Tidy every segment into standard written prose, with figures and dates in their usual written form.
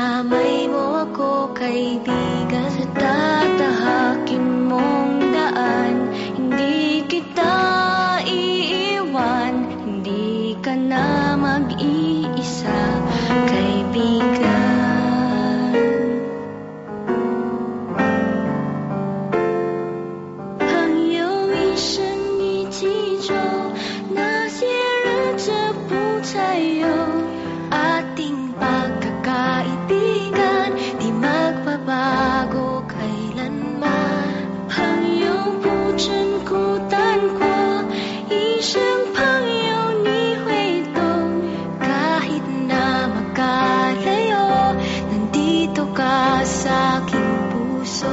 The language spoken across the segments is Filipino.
Isanamay mo ako, kaibigan. Sa tatahakin mong daan, hindi kita iiwan. Hindi ka na mag-iisa, kaibigan. Ating pagkakaibigan, di magbabago kailanman.朋友不争孤单过，一生朋友你会懂。Kahit na magkalayo, nandito ka sa aking puso.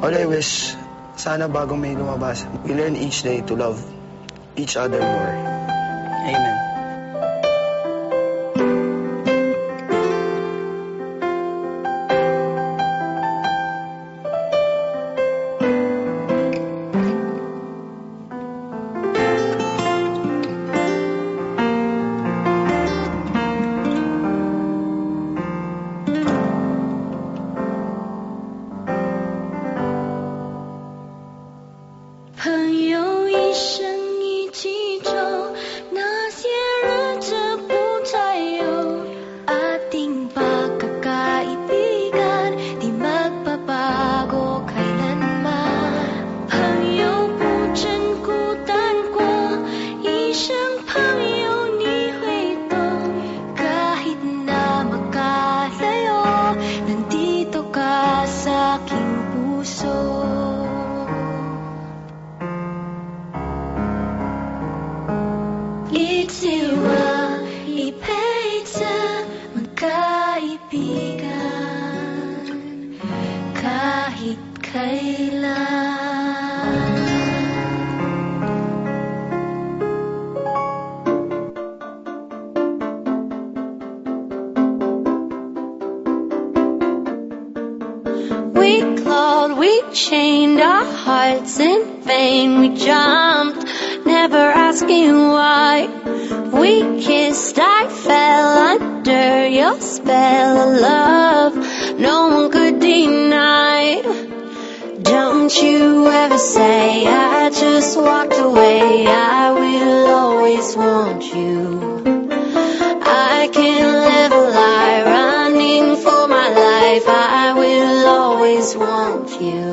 All I wish, sana bagong may lumabas, we learn each day to love each other more. Amen. We clawed, we chained our hearts in vain. We jumped, never asking why. We kissed, I fell under your spell of love no one could deny. Don't you ever say I just walked away. I will always want you. I can't live a lie running for my life. I will always want you.